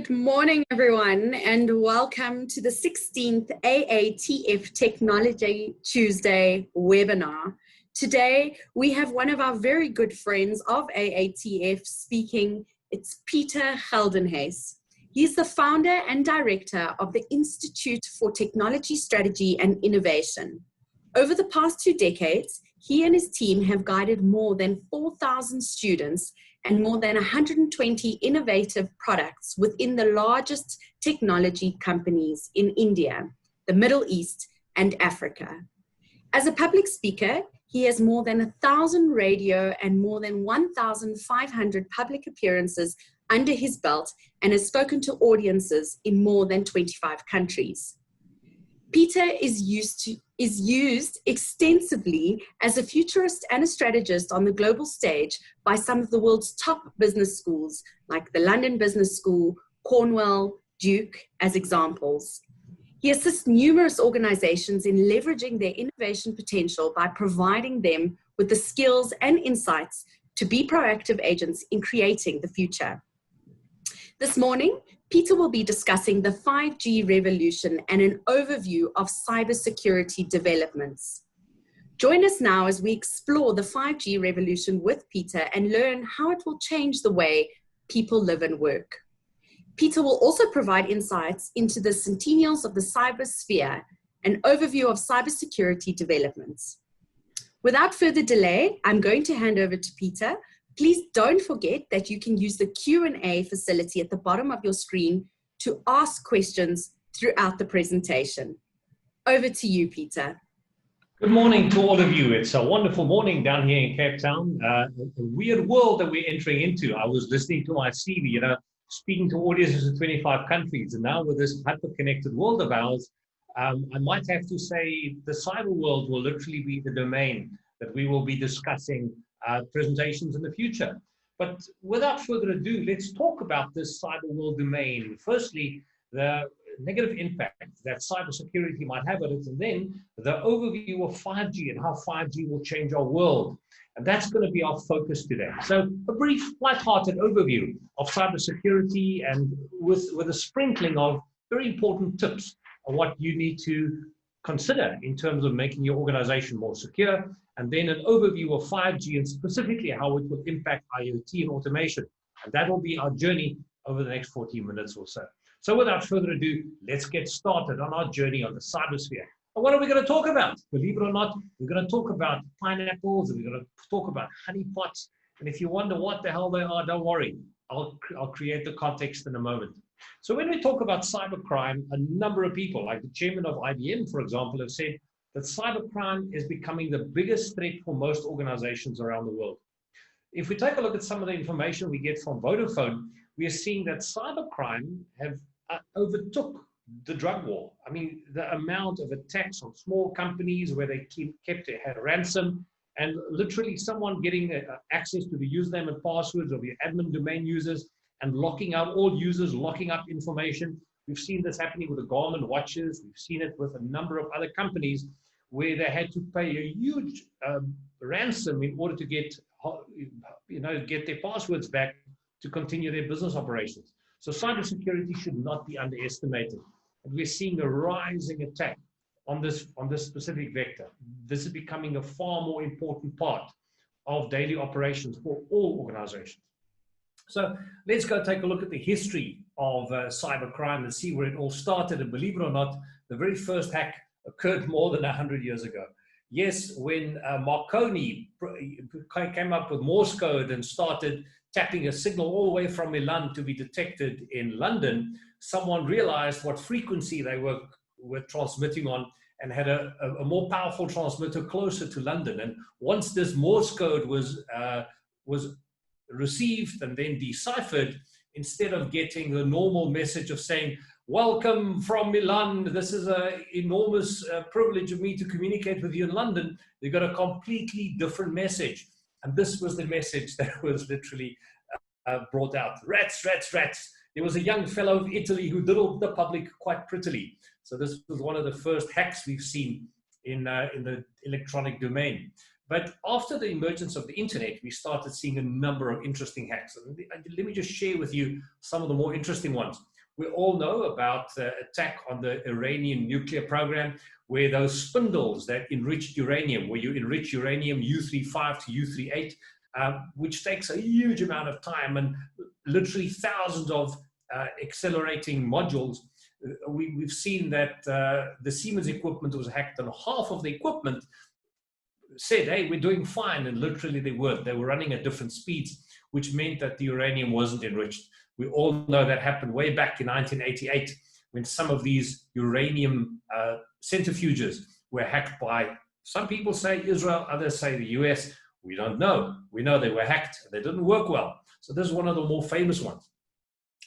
Good morning, everyone, and welcome to the 16th AATF Technology Tuesday webinar. Today, we have one of our very good friends of AATF speaking. It's Pieter Geldenhuys. He's the founder and director of the Institute for Technology Strategy and Innovation. Over the past 2 decades, he and his team have guided more than 4,000 students and more than 120 innovative products within the largest technology companies in India, the Middle East, and Africa. As a public speaker, he has more than 1,000 radio and more than 1,500 public appearances under his belt and has spoken to audiences in more than 25 countries. Pieter is used extensively as a futurist and a strategist on the global stage by some of the world's top business schools, like the London Business School, Cornwall, Duke, as examples. He assists numerous organizations in leveraging their innovation potential by providing them with the skills and insights to be proactive agents in creating the future. This morning, Pieter will be discussing the 5G revolution and an overview of cybersecurity developments. Join us now as we explore the 5G revolution with Pieter and learn how it will change the way people live and work. Pieter will also provide insights into the Sentinels of the Cybersphere, an overview of cybersecurity developments. Without further delay, I'm going to hand over to Pieter. Please don't forget that you can use the Q&A facility at the bottom of your screen to ask questions throughout the presentation. Over to you, Pieter. Good morning to all of you. It's a wonderful morning down here in Cape Town. A weird world that we're entering into. I was listening to my CV, speaking to audiences in 25 countries, and now with this hyper-connected world of ours, I might have to say the cyber world will literally be the domain that we will be discussing presentations in the future. But without further ado, let's talk about this cyber world domain. Firstly, the negative impact that cybersecurity might have on it, and then the overview of 5G and how 5G will change our world. And that's going to be our focus today. So a brief, light-hearted overview of cybersecurity and with a sprinkling of very important tips on what you need to consider in terms of making your organization more secure, and then an overview of 5G and specifically how it will impact IoT and automation. And that will be our journey over the next 14 minutes or so. So without further ado, let's get started on our journey on the cybersphere. And what are we going to talk about? Believe it or not, we're going to talk about pineapples, and we're going to talk about honeypots. And if you wonder what the hell they are, don't worry. I'll create the context in a moment. So when we talk about cybercrime, a number of people, like the chairman of IBM, for example, have said that cybercrime is becoming the biggest threat for most organizations around the world. If we take a look at some of the information we get from Vodafone, we are seeing that cybercrime have overtook the drug war. I mean, the amount of attacks on small companies where they had ransom, and literally someone getting access to the username and passwords of your admin domain users and locking out all users, locking up information. We've seen this happening with the Garmin watches. We've seen it with a number of other companies where they had to pay a huge ransom in order to get their passwords back to continue their business operations. So cybersecurity should not be underestimated. And we're seeing a rising attack on this specific vector. This is becoming a far more important part of daily operations for all organizations. So let's go take a look at the history of cybercrime and see where it all started. And believe it or not, the very first hack occurred more than 100 years ago. Yes, when Marconi came up with Morse code and started tapping a signal all the way from Milan to be detected in London, someone realized what frequency they were transmitting on and had a more powerful transmitter closer to London. And once this Morse code was received and then deciphered, instead of getting the normal message of saying, "Welcome from Milan, this is an enormous privilege of me to communicate with you in London," they got a completely different message. And this was the message that was literally brought out. Rats, rats, rats. There was a young fellow of Italy who diddled the public quite prettily. So this was one of the first hacks we've seen in the electronic domain. But after the emergence of the internet, we started seeing a number of interesting hacks. And let me just share with you some of the more interesting ones. We all know about the attack on the Iranian nuclear program, where those spindles that enriched uranium, where you enrich uranium U35 to U38, which takes a huge amount of time and literally thousands of accelerating modules. We've seen that the Siemens equipment was hacked, and half of the equipment said, hey, we're doing fine, and literally they weren't. They were running at different speeds, which meant that the uranium wasn't enriched. We all know that happened way back in 1988, when some of these uranium centrifuges were hacked by, some people say Israel, others say the US. We don't know. We know they were hacked. They didn't work well. So this is one of the more famous ones.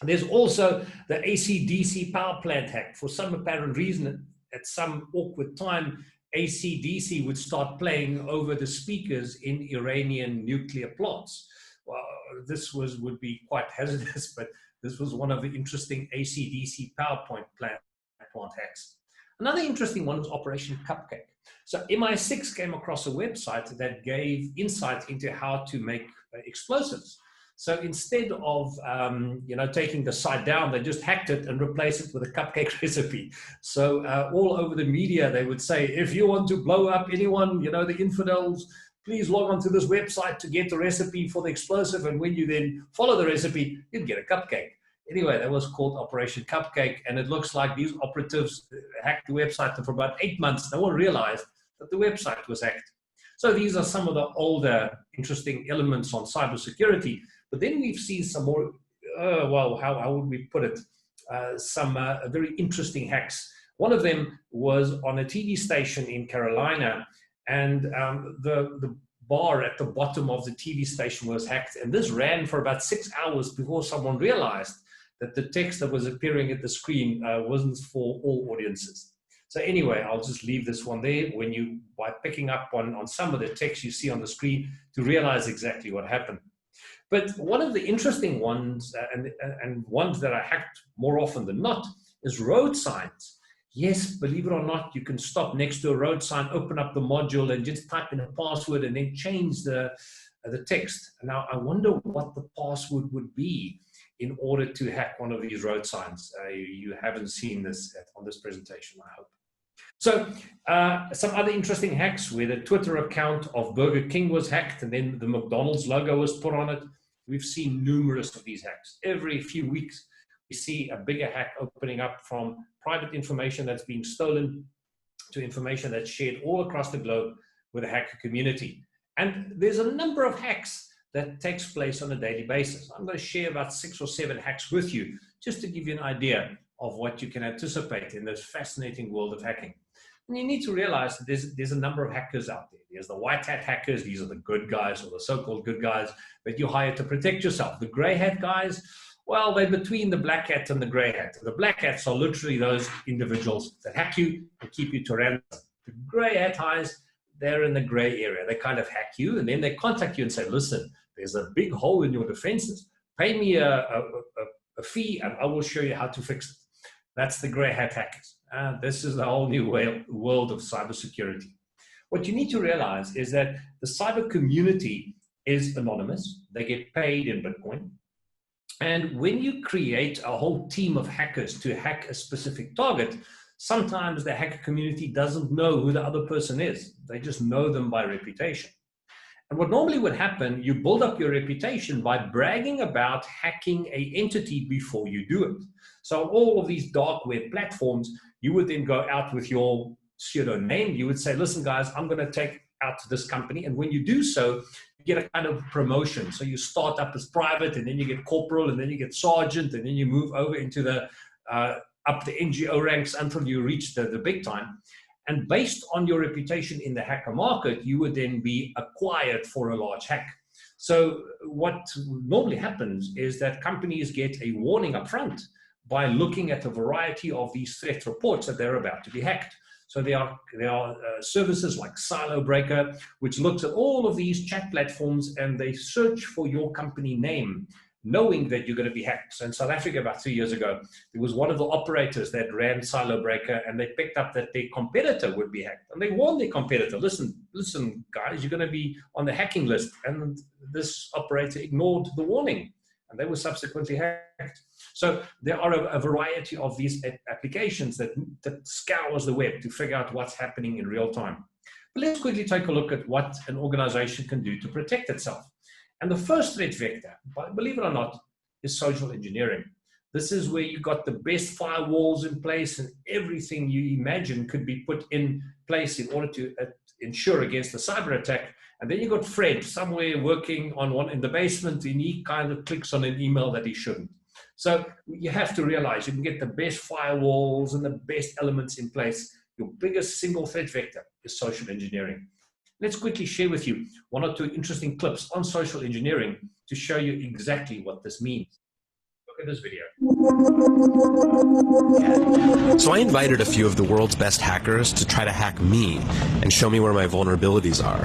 There's also the AC/DC power plant hack. For some apparent reason, at some awkward time, AC/DC would start playing over the speakers in Iranian nuclear plants. Well, this would be quite hazardous, but this was one of the interesting AC/DC power plant hacks. Another interesting one was Operation Cupcake. So MI6 came across a website that gave insight into how to make explosives. So instead of taking the site down, they just hacked it and replaced it with a cupcake recipe. So all over the media, they would say, if you want to blow up anyone, the infidels, please log on to this website to get the recipe for the explosive. And when you then follow the recipe, you'd get a cupcake. Anyway, that was called Operation Cupcake. And it looks like these operatives hacked the website, and for about 8 months, no one realized that the website was hacked. So these are some of the older interesting elements on cybersecurity. But then we've seen some more, how would we put it? Some very interesting hacks. One of them was on a TV station in Carolina, and the bar at the bottom of the TV station was hacked. And this ran for about 6 hours before someone realized that the text that was appearing at the screen wasn't for all audiences. So anyway, I'll just leave this one there by picking up on some of the text you see on the screen to realize exactly what happened. But one of the interesting ones, and ones that are hacked more often than not, is road signs. Yes, believe it or not, you can stop next to a road sign, open up the module, and just type in a password and then change the text. Now, I wonder what the password would be in order to hack one of these road signs. You haven't seen this on this presentation, I hope. So some other interesting hacks, where the Twitter account of Burger King was hacked and then the McDonald's logo was put on it. We've seen numerous of these hacks. Every few weeks, we see a bigger hack opening up, from private information that's being stolen to information that's shared all across the globe with the hacker community. And there's a number of hacks that takes place on a daily basis. I'm going to share about 6 or 7 hacks with you, just to give you an idea of what you can anticipate in this fascinating world of hacking. And you need to realize that there's a number of hackers out there. There's the white hat hackers. These are the good guys, or the so-called good guys that you hire to protect yourself. The gray hat guys, well, they're between the black hat and the gray hat. The black hats are literally those individuals that hack you and keep you to ransom. The gray hat guys, they're in the gray area. They kind of hack you, and then they contact you and say, listen, there's a big hole in your defenses. Pay me a fee and I will show you how to fix it. That's the gray hat hackers. This is the whole new world of cybersecurity. What you need to realize is that the cyber community is anonymous. They get paid in Bitcoin. And when you create a whole team of hackers to hack a specific target, sometimes the hacker community doesn't know who the other person is. They just know them by reputation. And what normally would happen, you build up your reputation by bragging about hacking an entity before you do it. So on all of these dark web platforms, you would then go out with your pseudo name. You would say, listen, guys, I'm going to take out this company. And when you do so, you get a kind of promotion. So you start up as private, and then you get corporal, and then you get sergeant, and then you move over into the up the NGO ranks until you reach the big time. And based on your reputation in the hacker market, you would then be acquired for a large hack. So what normally happens is that companies get a warning up front by looking at a variety of these threat reports that they're about to be hacked. So there are services like Silo Breaker, which looks at all of these chat platforms, and they search for your company name, knowing that you're going to be hacked. So in South Africa, about 2 years ago, there was one of the operators that ran Silo Breaker, and they picked up that their competitor would be hacked. And they warned their competitor, listen, guys, you're going to be on the hacking list. And this operator ignored the warning. and they were subsequently hacked. So there are a variety of these applications that scours the web to figure out what's happening in real time. But let's quickly take a look at what an organization can do to protect itself. And the first threat vector, believe it or not, is social engineering. This is where you got the best firewalls in place, and everything you imagine could be put in place in order to ensure against a cyber attack. And then you got Fred somewhere working on one in the basement, and he kind of clicks on an email that he shouldn't. So you have to realize you can get the best firewalls and the best elements in place. Your biggest single threat vector is social engineering. Let's quickly share with you one or two interesting clips on social engineering to show you exactly what this means. Look at this video. So I invited a few of the world's best hackers to try to hack me and show me where my vulnerabilities are.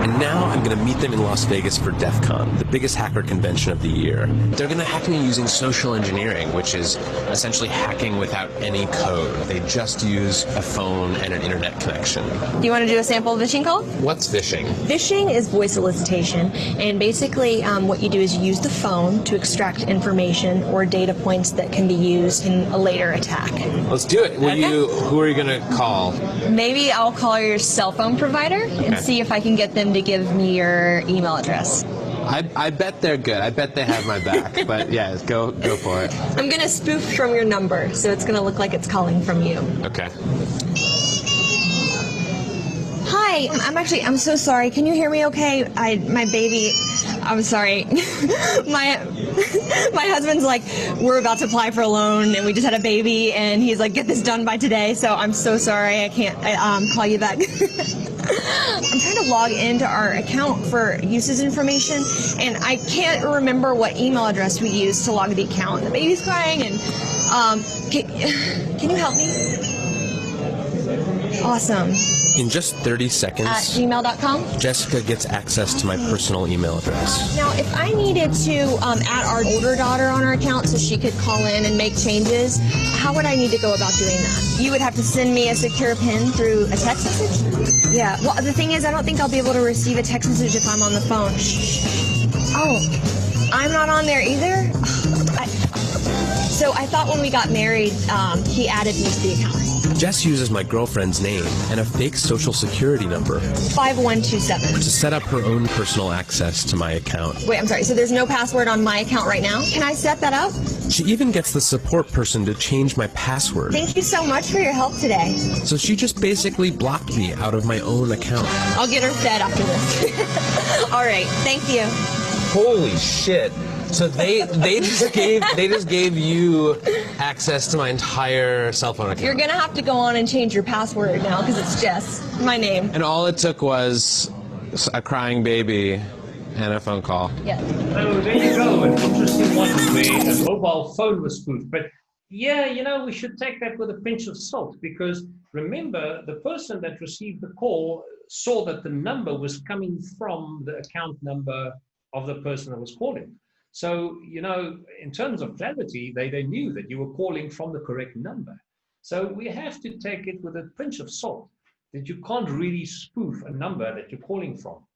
And now I'm going to meet them in Las Vegas for DEF CON, the biggest hacker convention of the year. They're going to hack me using social engineering, which is essentially hacking without any code. They just use a phone and an internet connection. Do you want to do a sample phishing call? What's phishing? Phishing is voice solicitation, and basically what you do is you use the phone to extract information or data points that can be used in a later attack. Let's do it. Who are you going to call? Maybe I'll call your cell phone provider and see if I can get them to give me your email address. I bet they're good. I bet they have my back. But yeah, go for it. I'm going to spoof from your number, so it's going to look like it's calling from you. Okay. Hi, I'm so sorry. Can you hear me okay? My baby, I'm sorry. my husband's like, we're about to apply for a loan and we just had a baby and he's like, get this done by today. So I'm so sorry. I can't call you back. I'm trying to log into our account for uses information and I can't remember what email address we used to log the account. The baby's crying and can you help me? Awesome. In just 30 seconds, at gmail.com, Jessica gets access to my personal email address. Now, if I needed to add our older daughter on our account so she could call in and make changes, how would I need to go about doing that? You would have to send me a secure PIN through a text message? Yeah, well, the thing is, I don't think I'll be able to receive a text message if I'm on the phone. Oh, I'm not on there either? So I thought when we got married, he added me to the account. Jess uses my girlfriend's name and a fake social security number 5127 to set up her own personal access to my account. Wait, I'm sorry, so there's no password on my account right now? Can I set that up? She even gets the support person to change my password. Thank you so much for your help today. So she just basically blocked me out of my own account. I'll get her fed after this. All right, thank you. Holy shit. So they just gave you access to my entire cell phone account. You're gonna have to go on and change your password now because it's Jess, my name. And all it took was a crying baby and a phone call. Yeah. So there you go, an interesting one where a mobile phone was spoofed. But yeah, you know, we should take that with a pinch of salt because remember, the person that received the call saw that the number was coming from the account number of the person that was calling. So, you know, in terms of clarity, they knew that you were calling from the correct number. So we have to take it with a pinch of salt that you can't really spoof a number that you're calling from.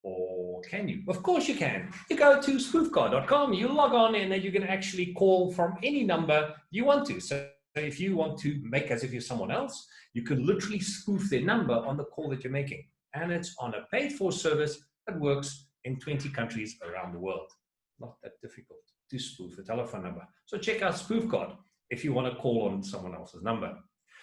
Or can you? Of course you can. You go to spoofcar.com, you log on in and you can actually call from any number you want to. So if you want to make as if you're someone else, you can literally spoof their number on the call that you're making. And it's on a paid-for service that works in 20 countries around the world. Not that difficult to spoof a telephone number. So check out SpoofCard if you want to call on someone else's number.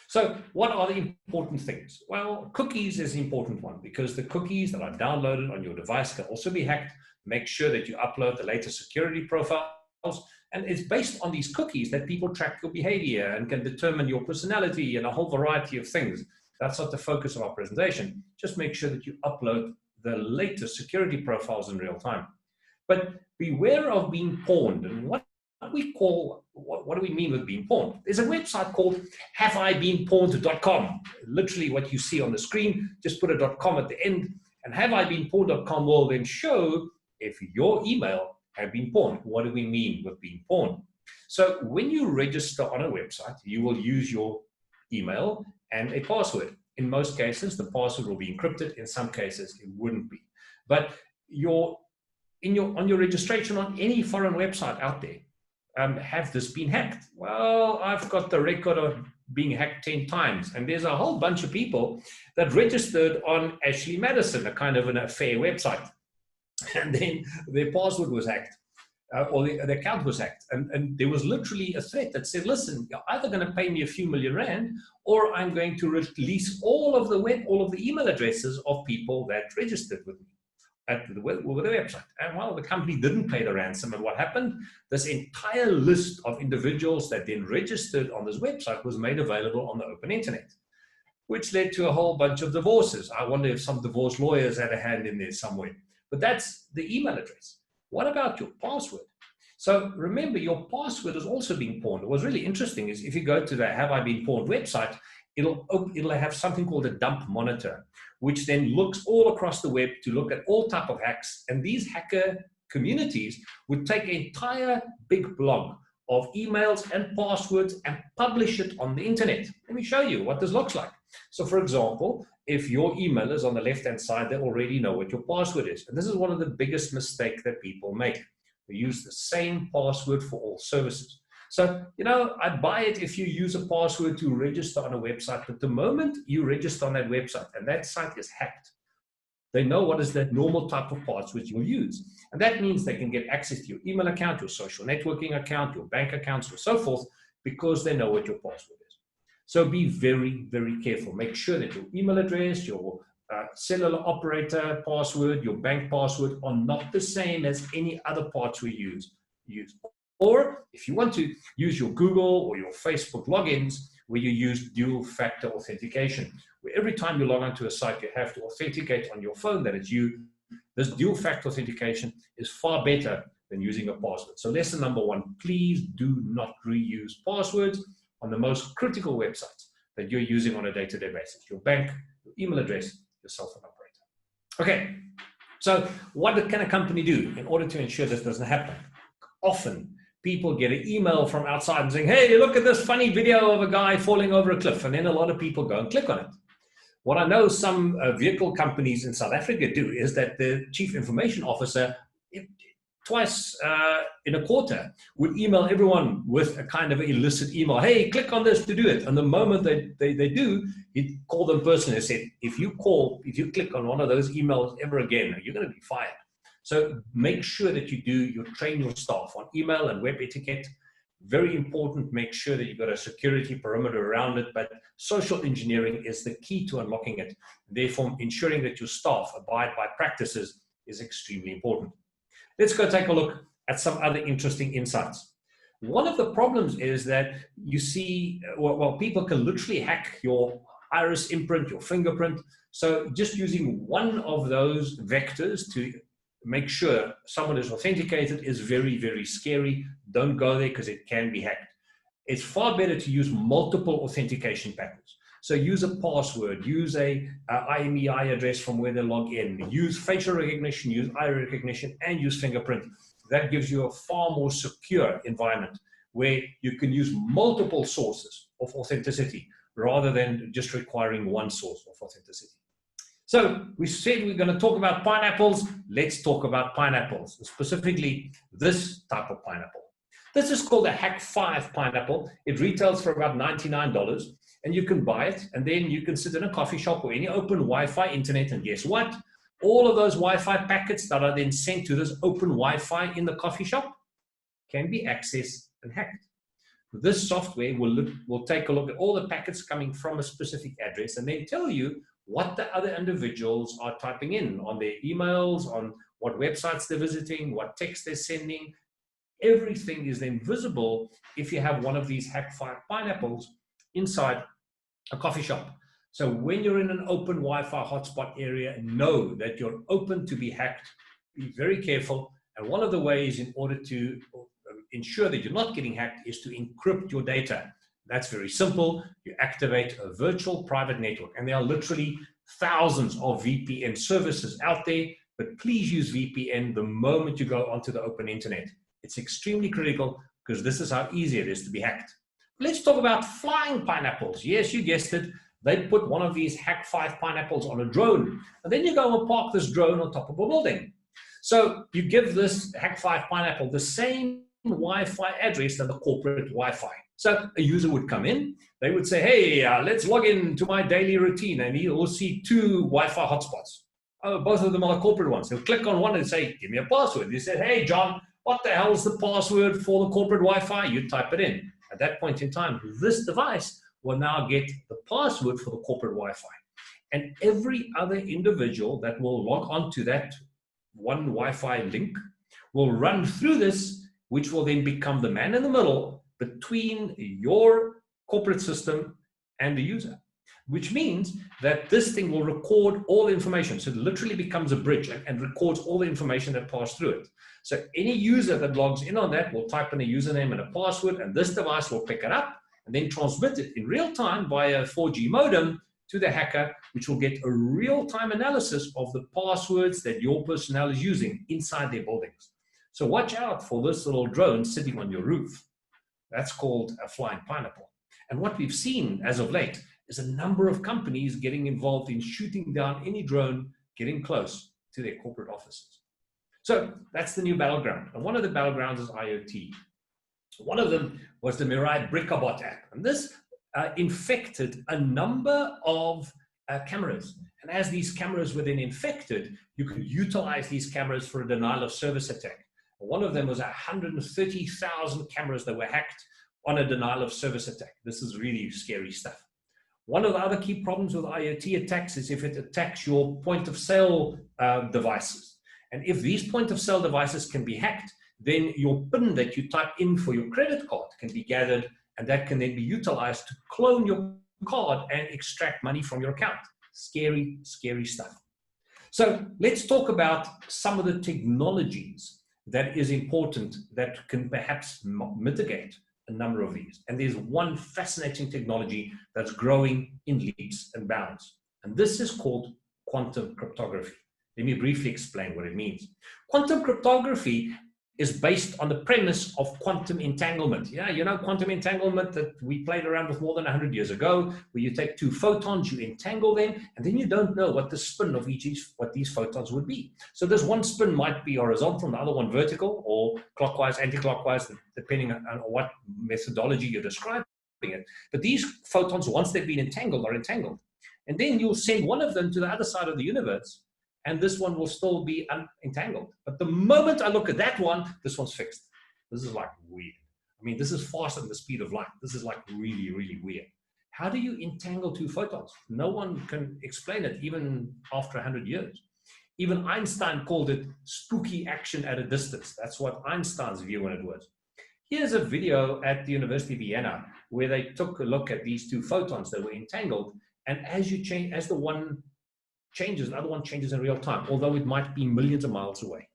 So what are the important things? Well, cookies is an important one because the cookies that are downloaded on your device can also be hacked. Make sure that you upload the latest security profiles. And it's based on these cookies that people track your behavior and can determine your personality and a whole variety of things. That's not the focus of our presentation. Just make sure that you upload the latest security profiles in real time. But beware of being pawned. And what do we mean with being pawned? There's a website called haveibeenpawned.com. Literally what you see on the screen, just put a .com at the end, and haveibeenpawned.com will then show if your email have been pawned. What do we mean with being pawned? So when you register on a website, you will use your email and a password. In most cases, the password will be encrypted. In some cases, it wouldn't be. But your on your registration on any foreign website out there, have this been hacked? Well, I've got the record of being hacked 10 times. And there's a whole bunch of people that registered on Ashley Madison, a kind of an affair website. And then their password was hacked, or the account was hacked. And there was literally a threat that said, listen, you're either going to pay me a few million rand, or I'm going to release all of the email addresses of people that registered with me with the website. And well, the company didn't pay the ransom. And what happened? This entire list of individuals that then registered on this website was made available on the open internet, which led to a whole bunch of divorces. I wonder if some divorce lawyers had a hand in there somewhere. But that's the email address. What about your password? So remember, your password is also being pawned. What's really interesting is if you go to the Have I Been Pawned website, it'll have something called a dump monitor, which then looks all across the web to look at all type of hacks. And these hacker communities would take an entire big blog of emails and passwords and publish it on the internet. Let me show you what this looks like. So for example, if your email is on the left-hand side, they already know what your password is. And this is one of the biggest mistakes that people make. They use the same password for all services. So, I buy it if you use a password to register on a website, but the moment you register on that website and that site is hacked, they know what is the normal type of password you'll use. And that means they can get access to your email account, your social networking account, your bank accounts, or so forth, because they know what your password is. So be very, very careful. Make sure that your email address, your cellular operator password, your bank password are not the same as any other password you use. Or if you want to use your Google or your Facebook logins, where you use dual-factor authentication, where every time you log onto a site, you have to authenticate on your phone that it's you. This dual-factor authentication is far better than using a password. So lesson number one, please do not reuse passwords on the most critical websites that you're using on a day-to-day basis. Your bank, your email address, your cell phone operator. Okay, so what can a company do in order to ensure this doesn't happen? Often, people get an email from outside and saying, hey, look at this funny video of a guy falling over a cliff. And then a lot of people go and click on it. What I know some vehicle companies in South Africa do is that the chief information officer twice in a quarter would email everyone with a kind of illicit email. Hey, click on this to do it. And the moment they do, he'd call them personally and said, if you click on one of those emails ever again, you're going to be fired. So make sure that you train your staff on email and web etiquette. Very important, make sure that you've got a security perimeter around it, but social engineering is the key to unlocking it. Therefore, ensuring that your staff abide by practices is extremely important. Let's go take a look at some other interesting insights. One of the problems is that you see, well, people can literally hack your iris imprint, your fingerprint. So just using one of those vectors to make sure someone is authenticated is very, very scary. Don't go there because it can be hacked. It's far better to use multiple authentication patterns. So use a password, use a IMEI address from where they log in, use facial recognition, use eye recognition, and use fingerprint. That gives you a far more secure environment where you can use multiple sources of authenticity rather than just requiring one source of authenticity. So we said we're going to talk about pineapples. Let's talk about pineapples, specifically this type of pineapple. This is called a Hack 5 pineapple. It retails for about $99, and you can buy it, and then you can sit in a coffee shop or any open Wi-Fi internet, and guess what? All of those Wi-Fi packets that are then sent to this open Wi-Fi in the coffee shop can be accessed and hacked. This software will take a look at all the packets coming from a specific address and then tell you what the other individuals are typing in on their emails, on what websites they're visiting, what text they're sending. Everything is then visible if you have one of these Hack 5 pineapples inside a coffee shop. So when you're in an open Wi-Fi hotspot area, know that you're open to be hacked. Be very careful. And one of the ways in order to ensure that you're not getting hacked is to encrypt your data. That's very simple. You activate a virtual private network, and there are literally thousands of VPN services out there, but please use VPN the moment you go onto the open internet. It's extremely critical because this is how easy it is to be hacked. Let's talk about flying pineapples. Yes, you guessed it. They put one of these Hack 5 pineapples on a drone, and then you go and park this drone on top of a building. So you give this Hack5 Pineapple the same Wi-Fi address than the corporate Wi-Fi. So a user would come in, they would say, hey, let's log in to my daily routine, and he'll see 2 Wi-Fi hotspots. Both of them are the corporate ones. He'll click on one and say, give me a password. He said, hey, John, what the hell is the password for the corporate Wi-Fi? You type it in. At that point in time, this device will now get the password for the corporate Wi-Fi. And every other individual that will log on to that one Wi-Fi link will run through this, which will then become the man in the middle between your corporate system and the user, which means that this thing will record all the information. So it literally becomes a bridge and records all the information that passed through it. So any user that logs in on that will type in a username and a password, and this device will pick it up and then transmit it in real time via a 4G modem to the hacker, which will get a real-time analysis of the passwords that your personnel is using inside their buildings. So watch out for this little drone sitting on your roof. That's called a flying pineapple. And what we've seen as of late is a number of companies getting involved in shooting down any drone getting close to their corporate offices. So that's the new battleground. And one of the battlegrounds is IoT. One of them was the Mirai Brickabot app. And this infected a number of cameras. And as these cameras were then infected, you could utilize these cameras for a denial of service attack. One of them was 130,000 cameras that were hacked on a denial of service attack. This is really scary stuff. One of the other key problems with IoT attacks is if it attacks your point of sale devices. And if these point of sale devices can be hacked, then your PIN that you type in for your credit card can be gathered, and that can then be utilized to clone your card and extract money from your account. Scary, scary stuff. So let's talk about some of the technologies that is important that can perhaps mitigate a number of these. And there's one fascinating technology that's growing in leaps and bounds. And this is called quantum cryptography. Let me briefly explain what it means. Quantum cryptography is based on the premise of quantum entanglement. Yeah, you know quantum entanglement that we played around with more than 100 years ago, where you take 2 photons, you entangle them, and then you don't know what the spin of what these photons would be. So this one spin might be horizontal, and the other one vertical, or clockwise, anti-clockwise, depending on what methodology you're describing it. But these photons, once they've been entangled, are entangled. And then you'll send one of them to the other side of the universe, and this one will still be unentangled. But the moment I look at that one, this one's fixed. This is like weird. I mean, this is faster than the speed of light. This is like really, really weird. How do you entangle 2 photons? No one can explain it, even after 100 years. Even Einstein called it spooky action at a distance. That's what Einstein's view on it was. Here's a video at the University of Vienna where they took a look at these 2 photons that were entangled. And as you change, as the one changes, the other one changes in real time, although it might be millions of miles away.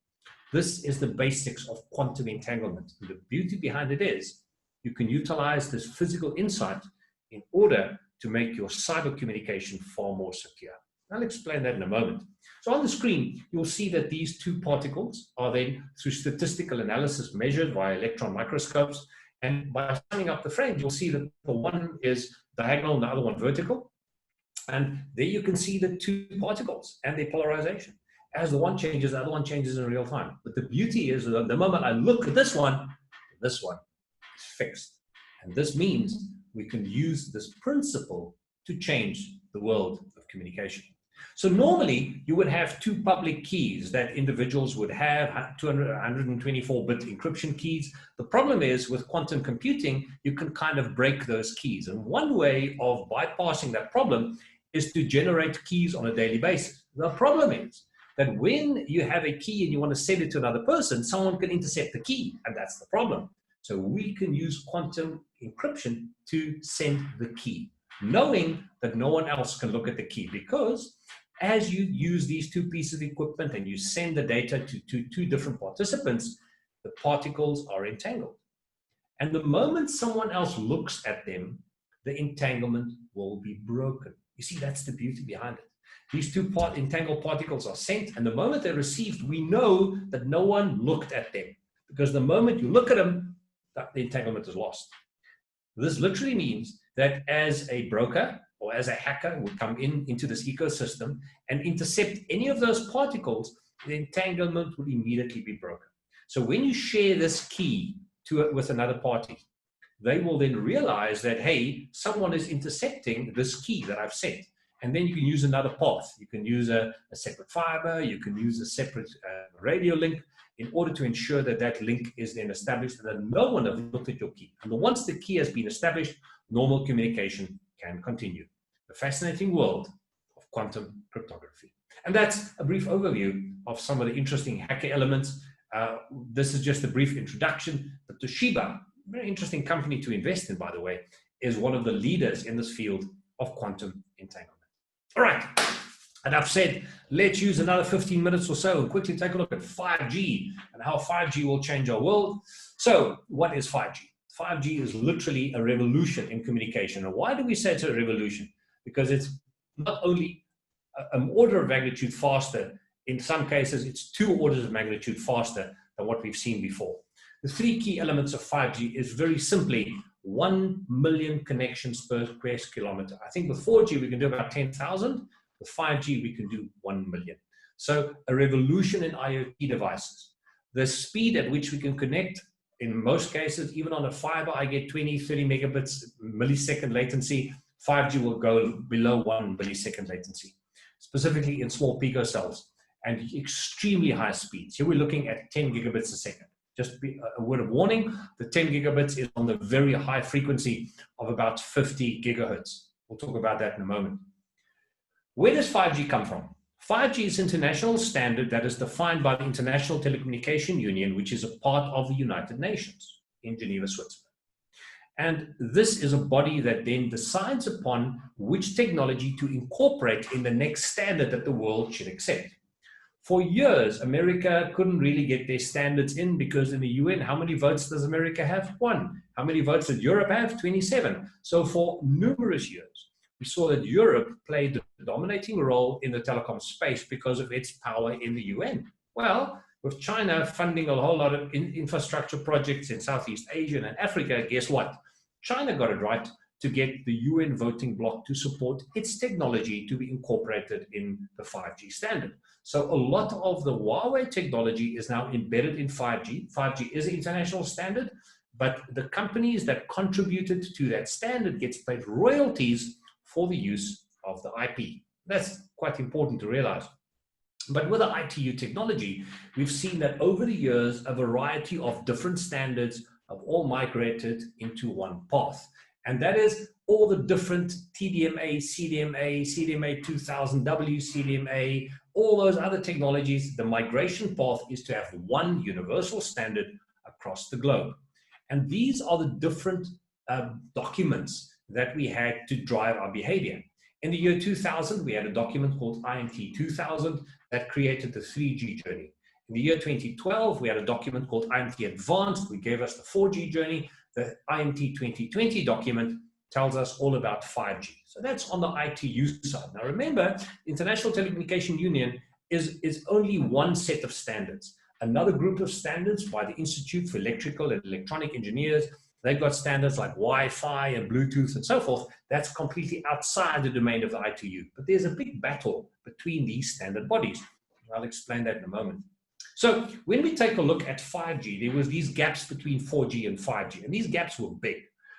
This is the basics of quantum entanglement. And the beauty behind it is you can utilize this physical insight in order to make your cyber communication far more secure. I'll explain that in a moment. So on the screen, you'll see that these 2 particles are then, through statistical analysis, measured via electron microscopes. And by summing up the frame, you'll see that the one is diagonal and the other one vertical. And there you can see the 2 particles and their polarization. As the one changes, the other one changes in real time. But the beauty is that the moment I look at this one is fixed. And this means we can use this principle to change the world of communication. So normally you would have 2 public keys that individuals would have, 124-bit encryption keys. The problem is with quantum computing, you can kind of break those keys. And one way of bypassing that problem is to generate keys on a daily basis. The problem is that when you have a key and you want to send it to another person, someone can intercept the key, and that's the problem. So we can use quantum encryption to send the key, knowing that no one else can look at the key, because as you use these 2 pieces of equipment and you send the data to 2 different participants, the particles are entangled. And the moment someone else looks at them, the entanglement will be broken. You see, that's the beauty behind it. These 2 entangled particles are sent, and the moment they're received, we know that no one looked at them, because the moment you look at them, the entanglement is lost. This literally means that as a broker, or as a hacker would come into this ecosystem and intercept any of those particles, the entanglement would immediately be broken. So when you share this key with another party, they will then realize that, hey, someone is intercepting this key that I've sent. And then you can use another path. You can use a separate fiber. You can use a separate radio link in order to ensure that that link is then established and that no one has looked at your key. And once the key has been established, normal communication can continue. The fascinating world of quantum cryptography. And that's a brief overview of some of the interesting hacker elements. This is just a brief introduction. But Toshiba, very interesting company to invest in, by the way, is one of the leaders in this field of quantum entanglement. All right, enough said. Let's use another 15 minutes or so and quickly take a look at 5G and how 5G will change our world. So what is 5G? 5G is literally a revolution in communication. And why do we say it's a revolution? Because it's not only an order of magnitude faster, in some cases it's 2 orders of magnitude faster than what we've seen before. The 3 key elements of 5G is very simply 1 million connections per square kilometer. I think with 4G we can do about 10,000. With 5G we can do 1 million. So a revolution in IoT devices. The speed at which we can connect, in most cases, even on a fiber, I get 20, 30 megabits millisecond latency. 5G will go below 1 millisecond latency, specifically in small picocells, and extremely high speeds. Here we're looking at 10 gigabits a second. Just a word of warning, the 10 gigabits is on the very high frequency of about 50 gigahertz. We'll talk about that in a moment. Where does 5G come from? 5G is an international standard that is defined by the International Telecommunication Union, which is a part of the United Nations in Geneva, Switzerland. And this is a body that then decides upon which technology to incorporate in the next standard that the world should accept. For years, America couldn't really get their standards in because in the UN, how many votes does America have? 1. How many votes did Europe have? 27. So for numerous years, we saw that Europe played the dominating role in the telecom space because of its power in the UN. Well, with China funding a whole lot of infrastructure projects in Southeast Asia and Africa, guess what? China got it right to get the UN voting bloc to support its technology to be incorporated in the 5G standard. So a lot of the Huawei technology is now embedded in 5G. 5G is an international standard, but the companies that contributed to that standard gets paid royalties for the use of the IP. That's quite important to realize. But with the ITU technology, we've seen that over the years, a variety of different standards have all migrated into one path. And that is all the different TDMA, CDMA, CDMA 2000W, CDMA, all those other technologies. The migration path is to have one universal standard across the globe. And these are the different documents that we had to drive our behavior. In the year 2000, we had a document called INT 2000 that created the 3G journey. In the year 2012, we had a document called INT Advanced, which gave us the 4G journey. The INT 2020 document tells us all about 5G. So that's on the ITU side. Now remember, the International Telecommunication Union is only one set of standards. Another group of standards by the Institute for Electrical and Electronic Engineers, they've got standards like Wi-Fi and Bluetooth and so forth. That's completely outside the domain of the ITU. But there's a big battle between these standard bodies. I'll explain that in a moment. So when we take a look at 5G, there was these gaps between 4G and 5G, and these gaps were big.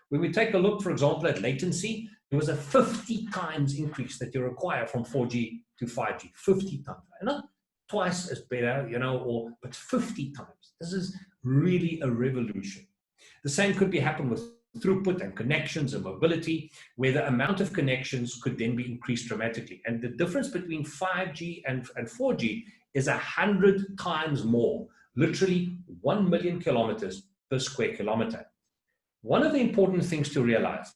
When we take a look, for example, at latency, there was a 50 times increase that you require from 4G to 5G, 50 times. Not twice as better, you know, but 50 times. This is really a revolution. The same could happen with throughput and connections and mobility, where the amount of connections could then be increased dramatically. And the difference between 5G and 4G is 100 times more, literally 1 million kilometers per square kilometer. One of the important things to realize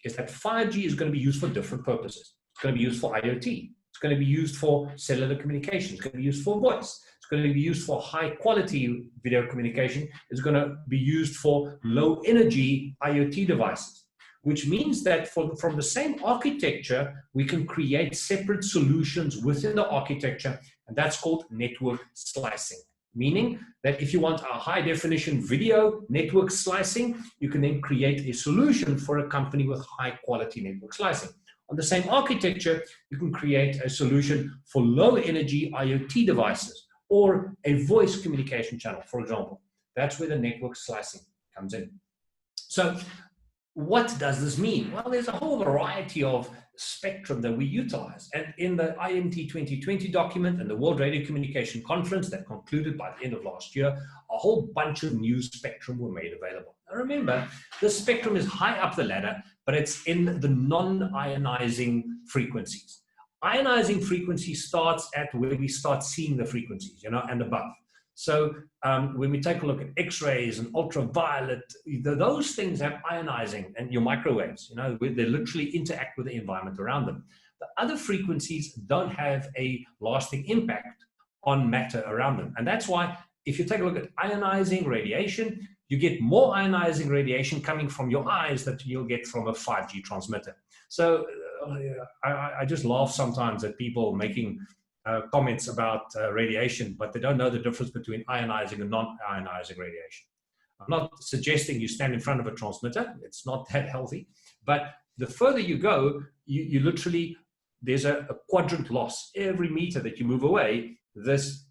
is that 5G is going to be used for different purposes. It's going to be used for IoT. It's going to be used for cellular communication. It's going to be used for voice. It's going to be used for high quality video communication. It's going to be used for low energy IoT devices, which means that from the same architecture, we can create separate solutions within the architecture, and that's called network slicing. Meaning that if you want a high definition video network slicing, you can then create a solution for a company with high quality network slicing. On the same architecture, you can create a solution for low energy IoT devices or a voice communication channel, for example. That's where the network slicing comes in. So what does this mean? Well, there's a whole variety of spectrum that we utilize. And in the AATF2021 document and the World Radio Communication Conference that concluded by the end of last year, a whole bunch of new spectrum were made available. Now remember, this spectrum is high up the ladder, but it's in the non-ionizing frequencies. Ionizing frequency starts at where we start seeing the frequencies, and above. So when we take a look at X-rays and ultraviolet, those things have ionizing, and your microwaves, where they literally interact with the environment around them. The other frequencies don't have a lasting impact on matter around them. And that's why if you take a look at ionizing radiation, you get more ionizing radiation coming from your eyes that you'll get from a 5G transmitter. So I just laugh sometimes at people making comments about radiation, but they don't know the difference between ionizing and non-ionizing radiation. I'm not suggesting you stand in front of a transmitter. It's not that healthy. But the further you go, you literally, there's a quadrant loss. Every meter that you move away, this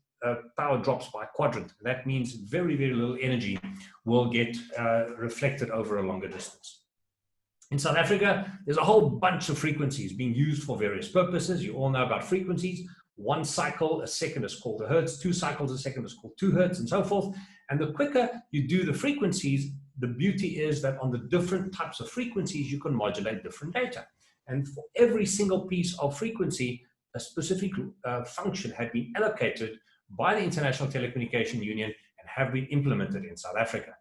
power drops by a quadrant. That means very, very little energy will get reflected over a longer distance. In South Africa, there's a whole bunch of frequencies being used for various purposes. You all know about frequencies. 1 cycle a second is called a hertz, 2 cycles a second is called 2 hertz, and so forth. And the quicker you do the frequencies, the beauty is that on the different types of frequencies, you can modulate different data. And for every single piece of frequency, a specific function had been allocated by the International Telecommunication Union and have been implemented in South Africa.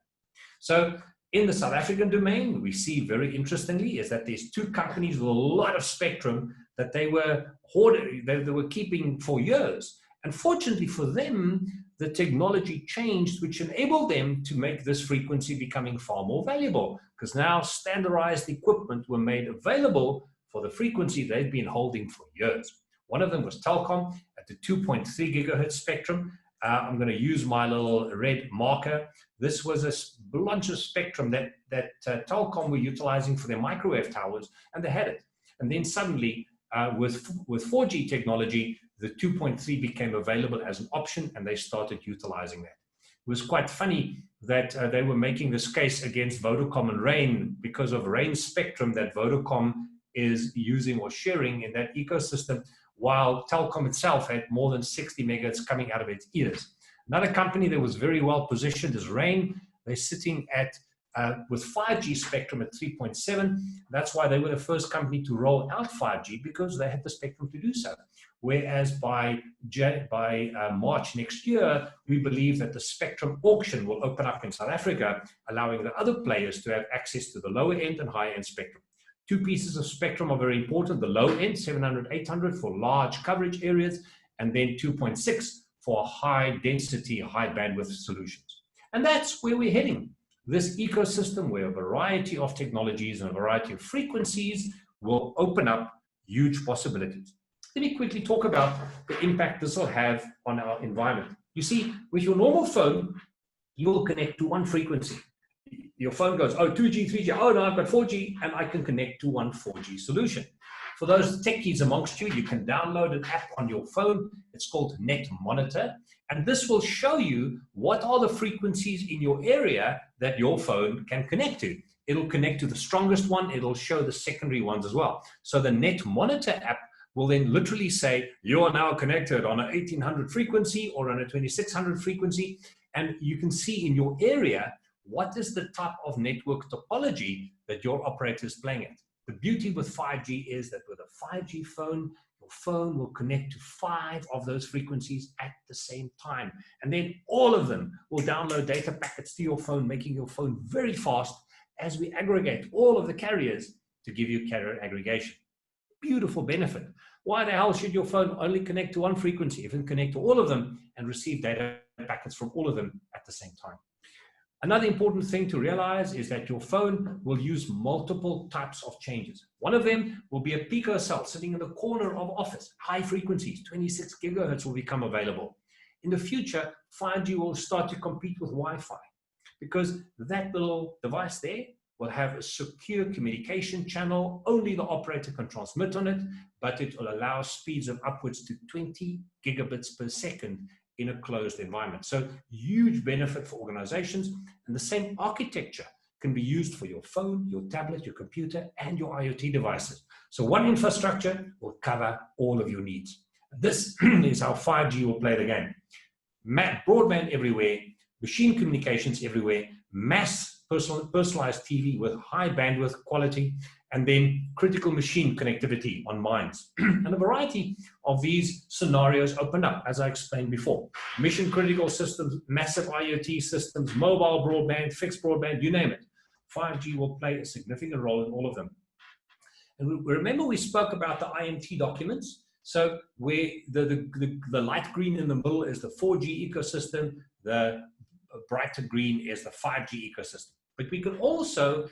So in the South African domain, we see very interestingly is that there's 2 companies with a lot of spectrum that they were hoarding, they were keeping for years. And fortunately for them, the technology changed, which enabled them to make this frequency becoming far more valuable, because now standardized equipment were made available for the frequency they've been holding for years. One of them was Telkom at the 2.3 gigahertz spectrum. I'm going to use my little red marker. This was a bunch of spectrum that Telkom were utilizing for their microwave towers, and they had it. And then suddenly, with 4G technology, the 2.3 became available as an option, and they started utilizing that. It was quite funny that they were making this case against Vodacom and Rain because of Rain's spectrum that Vodacom is using or sharing in that ecosystem, while Telkom itself had more than 60 megahertz coming out of its ears. Another company that was very well positioned is Rain. They're sitting at with 5G spectrum at 3.7. That's why they were the first company to roll out 5G, because they had the spectrum to do so. Whereas by March next year, we believe that the spectrum auction will open up in South Africa, allowing the other players to have access to the lower end and higher end spectrum. 2 pieces of spectrum are very important. The low end, 700, 800 for large coverage areas, and then 2.6 for high density, high bandwidth solutions. And that's where we're heading. This ecosystem where a variety of technologies and a variety of frequencies will open up huge possibilities. Let me quickly talk about the impact this will have on our environment. You see, with your normal phone, you will connect to one frequency. Your phone goes, oh, 2G, 3G, oh no, I've got 4G, and I can connect to one 4G solution. For those techies amongst you, you can download an app on your phone. It's called Net Monitor, and this will show you what are the frequencies in your area that your phone can connect to. It'll connect to the strongest one. It'll show the secondary ones as well. So the Net Monitor app will then literally say, you are now connected on an 1800 frequency or on a 2600 frequency, and you can see in your area what is the type of network topology that your operator is playing at. The beauty with 5G is that with a 5G phone, your phone will connect to 5 of those frequencies at the same time. And then all of them will download data packets to your phone, making your phone very fast as we aggregate all of the carriers to give you carrier aggregation. Beautiful benefit. Why the hell should your phone only connect to one frequency if it can connect to all of them and receive data packets from all of them at the same time? Another important thing to realize is that your phone will use multiple types of changes. One of them will be a pico cell sitting in the corner of office. High frequencies, 26 gigahertz will become available. In the future, 5G will start to compete with Wi-Fi, because that little device there will have a secure communication channel. Only the operator can transmit on it, but it will allow speeds of upwards to 20 gigabits per second in a closed environment. So huge benefit for organizations, and the same architecture can be used for your phone, your tablet, your computer, and your IoT devices. So one infrastructure will cover all of your needs. This is how 5G will play the game. Broadband everywhere, machine communications everywhere, mass personalized TV with high bandwidth quality, and then critical machine connectivity on mines. And a variety of these scenarios open up, as I explained before. Mission critical systems, massive IoT systems, mobile broadband, fixed broadband, you name it. 5G will play a significant role in all of them. And remember we spoke about the IMT documents. So where the light green in the middle is the 4G ecosystem, the brighter green is the 5G ecosystem. But we could also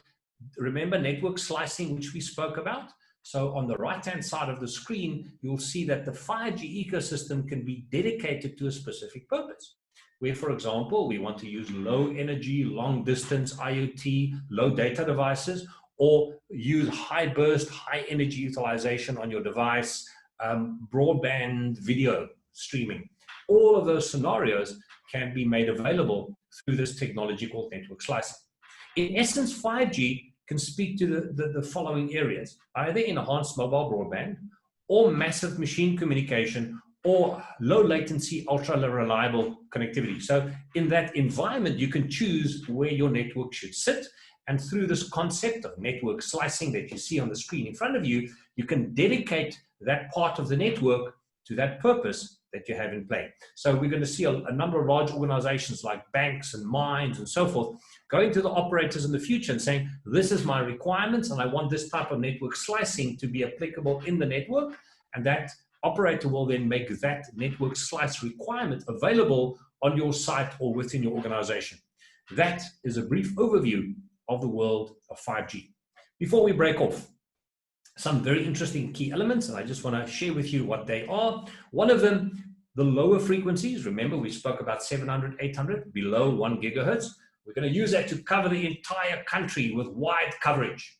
remember network slicing, which we spoke about. So on the right-hand side of the screen, you'll see that the 5G ecosystem can be dedicated to a specific purpose. Where, for example, we want to use low energy, long distance IoT, low data devices, or use high burst, high energy utilization on your device, broadband video streaming. All of those scenarios can be made available through this technology called network slicing. In essence, 5G can speak to the following areas: either enhanced mobile broadband, or massive machine communication, or low latency, ultra reliable connectivity. So in that environment, you can choose where your network should sit. And through this concept of network slicing that you see on the screen in front of you, you can dedicate that part of the network to that purpose that you have in play. So we're going to see a number of large organizations like banks and mines and so forth going to the operators in the future and saying, this is my requirements and I want this type of network slicing to be applicable in the network. And that operator will then make that network slice requirement available on your site or within your organization. That is a brief overview of the world of 5G. Before we break off, some very interesting key elements, and I just want to share with you what they are. One of them, the lower frequencies. Remember, we spoke about 700, 800, below 1 gigahertz. We're going to use that to cover the entire country with wide coverage.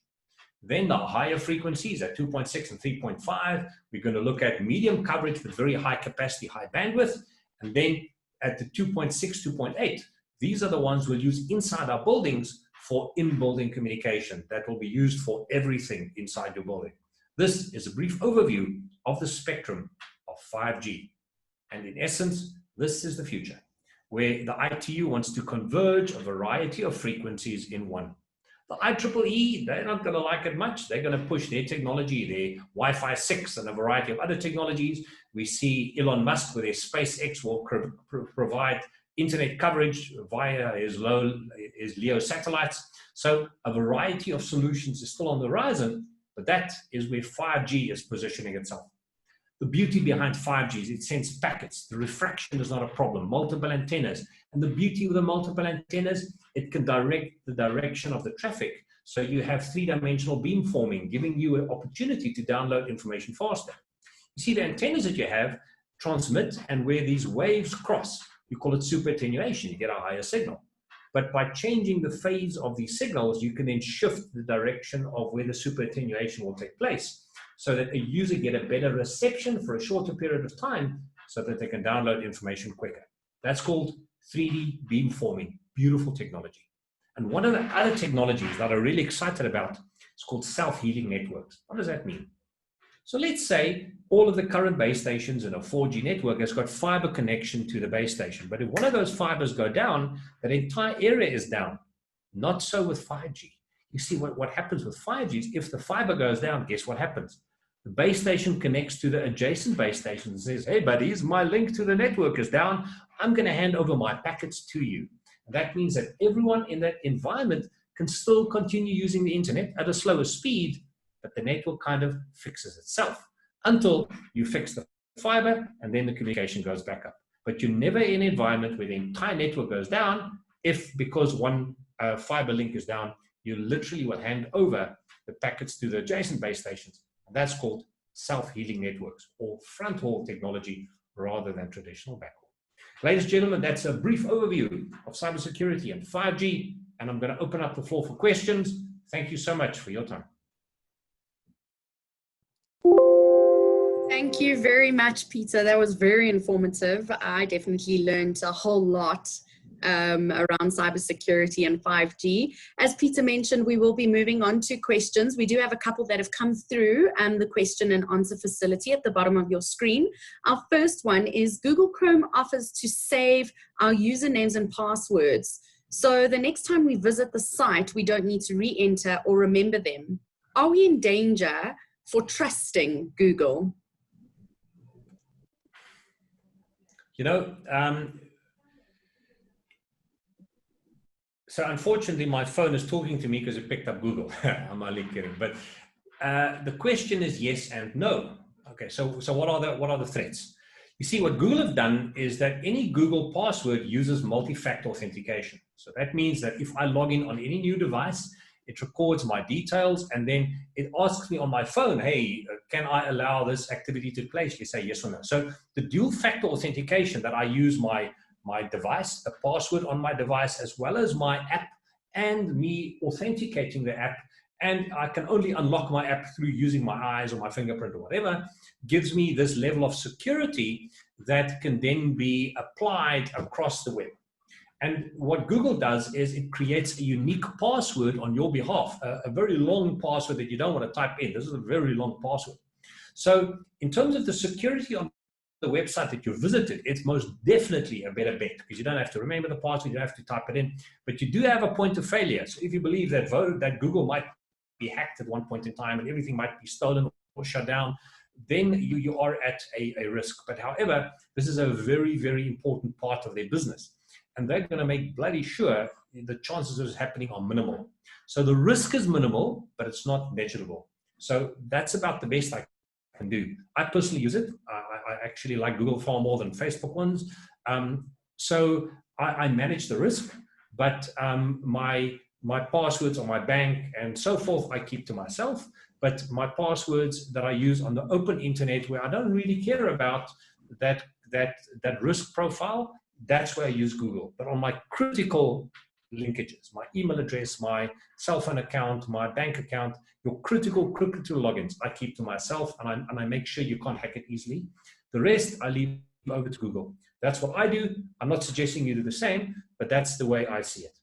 Then the higher frequencies at 2.6 and 3.5, we're going to look at medium coverage with very high capacity, high bandwidth. And then at the 2.6, 2.8, these are the ones we'll use inside our buildings for in-building communication that will be used for everything inside your building. This is a brief overview of the spectrum of 5G. And in essence, this is the future, where the ITU wants to converge a variety of frequencies in one. The IEEE, they're not going to like it much. They're going to push their technology, their Wi-Fi 6 and a variety of other technologies. We see Elon Musk with his SpaceX will provide internet coverage via his LEO satellites. So a variety of solutions is still on the horizon, but that is where 5G is positioning itself. The beauty behind 5G is it sends packets. The refraction is not a problem. Multiple antennas. And the beauty of the multiple antennas, it can direct the direction of the traffic. So you have three-dimensional beamforming, giving you an opportunity to download information faster. You see the antennas that you have transmit, and where these waves cross, you call it super attenuation. You get a higher signal. But by changing the phase of these signals, you can then shift the direction of where the super attenuation will take place, so that a user get a better reception for a shorter period of time so that they can download information quicker. That's called 3D beamforming, beautiful technology. And one of the other technologies that I'm really excited about is called self-healing networks. What does that mean? So let's say all of the current base stations in a 4G network has got fiber connection to the base station. But if one of those fibers go down, that entire area is down. Not so with 5G. You see what happens with 5G is if the fiber goes down, guess what happens? The base station connects to the adjacent base station and says, hey buddies, my link to the network is down. I'm going to hand over my packets to you. And that means that everyone in that environment can still continue using the internet at a slower speed, but the network kind of fixes itself until you fix the fiber and then the communication goes back up. But you're never in an environment where the entire network goes down if, because one fiber link is down, you literally will hand over the packets to the adjacent base stations. And that's called self-healing networks, or front haul technology rather than traditional backhaul. Ladies and gentlemen, that's a brief overview of cybersecurity and 5G, and I'm going to open up the floor for questions. Thank you so much for your time. Thank you very much, Pieter. That was very informative. I definitely learned a whole lot around cybersecurity and 5G. As Pieter mentioned, we will be moving on to questions. We do have a couple that have come through the question and answer facility at the bottom of your screen. Our first one is Google Chrome offers to save our usernames and passwords. So the next time we visit the site, we don't need to re-enter or remember them. Are we in danger for trusting Google? You know, so unfortunately, my phone is talking to me because it picked up Google. I'm only kidding. But the question is yes and no. Okay, so what are the threats? You see, what Google have done is that any Google password uses multi-factor authentication. So that means that if I log in on any new device, it records my details, and then it asks me on my phone, hey, can I allow this activity to take place? You say yes or no. So the dual factor authentication that I use my device, the password on my device, as well as my app, and me authenticating the app, and I can only unlock my app through using my eyes or my fingerprint or whatever, gives me this level of security that can then be applied across the web. And what Google does is it creates a unique password on your behalf, a very long password that you don't want to type in. This is a very long password. So in terms of the security on the website that you visited, it's most definitely a better bet because you don't have to remember the password, you don't have to type it in, but you do have a point of failure. So if you believe that Google might be hacked at one point in time and everything might be stolen or shut down, then you are at a risk. But however, this is a very, very important part of their business. And they're going to make bloody sure the chances of this happening are minimal. So the risk is minimal, but it's not measurable. So that's about the best I can do. I personally use it. I actually like Google far more than Facebook ones. So I manage the risk, but my passwords on my bank and so forth, I keep to myself. But my passwords that I use on the open internet, where I don't really care about that risk profile, that's where I use Google. But on my critical linkages, my email address, my cell phone account, my bank account, your critical logins, I keep to myself, and I make sure you can't hack it easily. The rest, I leave over to Google. That's what I do. I'm not suggesting you do the same, but that's the way I see it.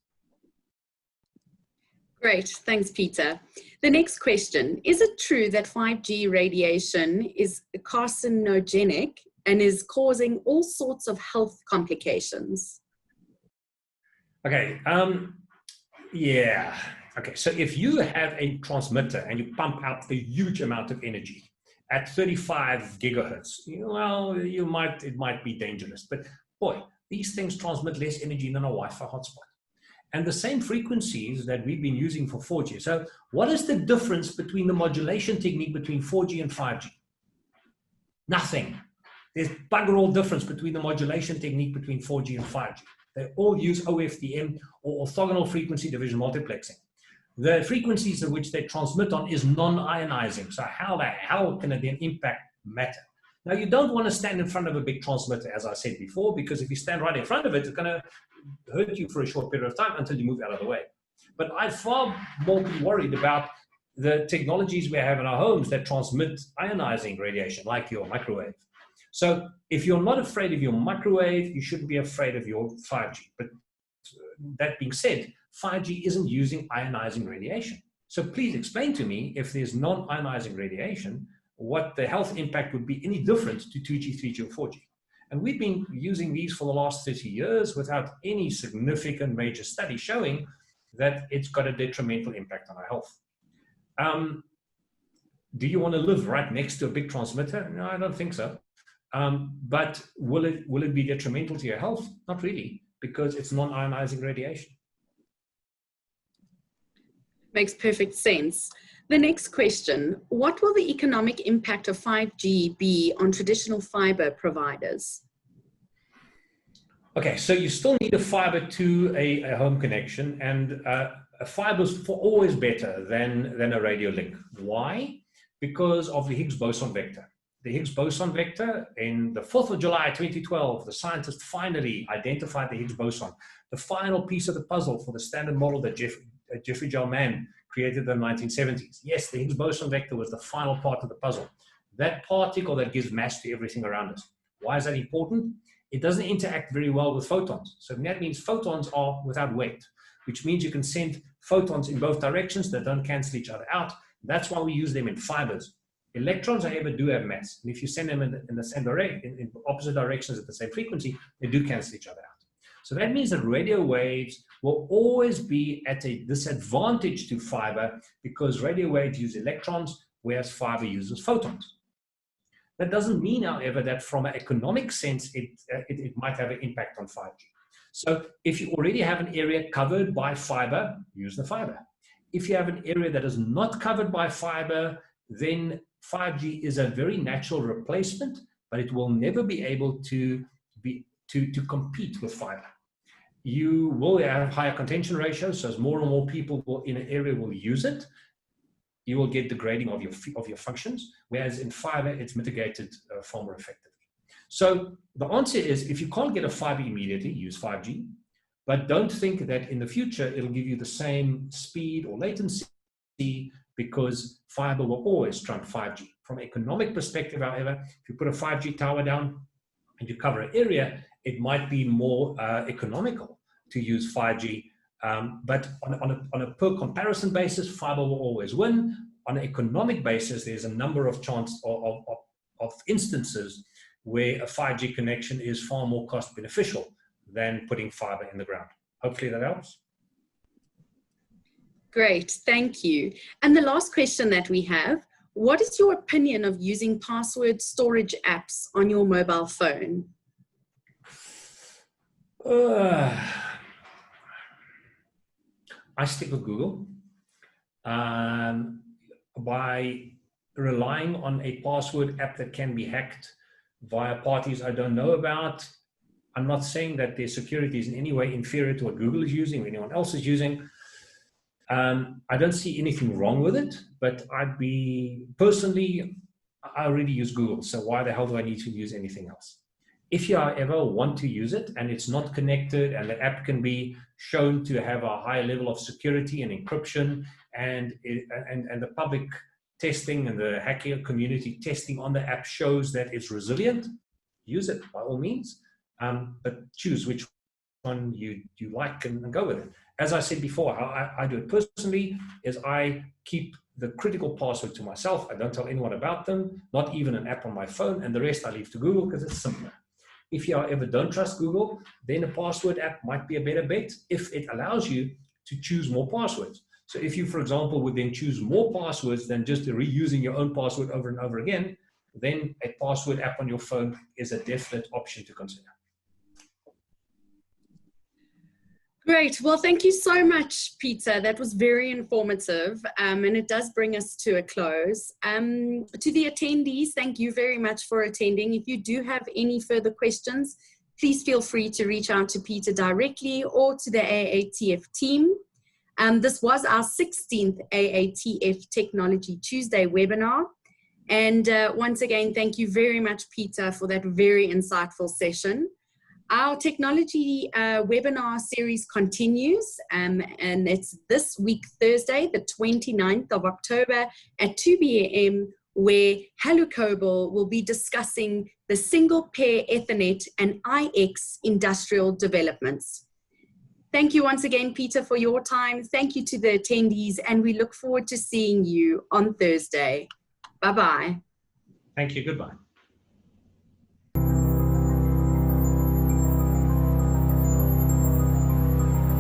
Great, thanks, Pieter. The next question, is it true that 5G radiation is carcinogenic and is causing all sorts of health complications? Okay, yeah. Okay, so if you have a transmitter and you pump out a huge amount of energy at 35 gigahertz, well, it might be dangerous. But boy, these things transmit less energy than a Wi-Fi hotspot. And the same frequencies that we've been using for 4G. So what is the difference between the modulation technique between 4G and 5G? Nothing. There's bugger all difference between the modulation technique between 4G and 5G. They all use OFDM, or orthogonal frequency division multiplexing. The frequencies at which they transmit on is non-ionizing. So how the hell can it then impact matter? Now, you don't want to stand in front of a big transmitter, as I said before, because if you stand right in front of it, it's going to hurt you for a short period of time until you move out of the way. But I'm far more worried about the technologies we have in our homes that transmit ionizing radiation, like your microwave. So if you're not afraid of your microwave, you shouldn't be afraid of your 5G. But that being said, 5G isn't using ionizing radiation. So please explain to me, if there's non-ionizing radiation, what the health impact would be any different to 2G, 3G, or 4G. And we've been using these for the last 30 years without any significant major study showing that it's got a detrimental impact on our health. Do you want to live right next to a big transmitter? No, I don't think so. But will it be detrimental to your health? Not really, because it's non-ionizing radiation. Makes perfect sense. The next question, what will the economic impact of 5G be on traditional fiber providers? Okay, so you still need a fiber to a home connection, and a fiber is always better than a radio link. Why? Because of the Higgs boson vector. The Higgs boson vector, in the 4th of July 2012, the scientists finally identified the Higgs boson, the final piece of the puzzle for the standard model that Jeffrey Geldenhuys created in the 1970s. Yes, the Higgs boson vector was the final part of the puzzle. That particle that gives mass to everything around us. Why is that important? It doesn't interact very well with photons. So that means photons are without weight, which means you can send photons in both directions that don't cancel each other out. That's why we use them in fibers. Electrons, however, do have mass. And if you send them in the same direction, in opposite directions at the same frequency, they do cancel each other out. So that means that radio waves will always be at a disadvantage to fiber because radio waves use electrons, whereas fiber uses photons. That doesn't mean, however, that from an economic sense, it might have an impact on 5G. So if you already have an area covered by fiber, use the fiber. If you have an area that is not covered by fiber, then 5G is a very natural replacement, but it will never be able to compete with fiber. You will have higher contention ratios, so as more and more people in an area will use it, you will get degrading of your functions, whereas in fiber, it's mitigated far more effectively. So the answer is, if you can't get a fiber immediately, use 5G, but don't think that in the future, it'll give you the same speed or latency because fiber will always trump 5G. From an economic perspective, however, if you put a 5G tower down and you cover an area, it might be more economical to use 5G. But on a per comparison basis, fiber will always win. On an economic basis, there's a number of instances where a 5G connection is far more cost beneficial than putting fiber in the ground. Hopefully that helps. Great, thank you. And the last question that we have, what is your opinion of using password storage apps on your mobile phone? I stick with Google. By relying on a password app that can be hacked via parties I don't know about, I'm not saying that their security is in any way inferior to what Google is using or anyone else is using. I don't see anything wrong with it, but personally, I already use Google, so why the hell do I need to use anything else? If you ever want to use it and it's not connected and the app can be shown to have a high level of security and encryption and the public testing and the hacker community testing on the app shows that it's resilient, use it by all means, but choose which one you like and go with it. As I said before, how I do it personally is I keep the critical password to myself. I don't tell anyone about them, not even an app on my phone, and the rest I leave to Google because it's simpler. If you ever don't trust Google, then a password app might be a better bet if it allows you to choose more passwords. So if you, for example, would then choose more passwords than just reusing your own password over and over again, then a password app on your phone is a definite option to consider. Great. Well, thank you so much, Pieter. That was very informative, and it does bring us to a close. To the attendees, thank you very much for attending. If you do have any further questions, please feel free to reach out to Pieter directly or to the AATF team. This was our 16th AATF Technology Tuesday webinar. And once again, thank you very much, Pieter, for that very insightful session. Our technology webinar series continues, and it's this week, Thursday, the 29th of October at 2 p.m., where Hello will be discussing the single pair Ethernet and IX industrial developments. Thank you once again, Pieter, for your time. Thank you to the attendees, and we look forward to seeing you on Thursday. Bye-bye. Thank you. Goodbye.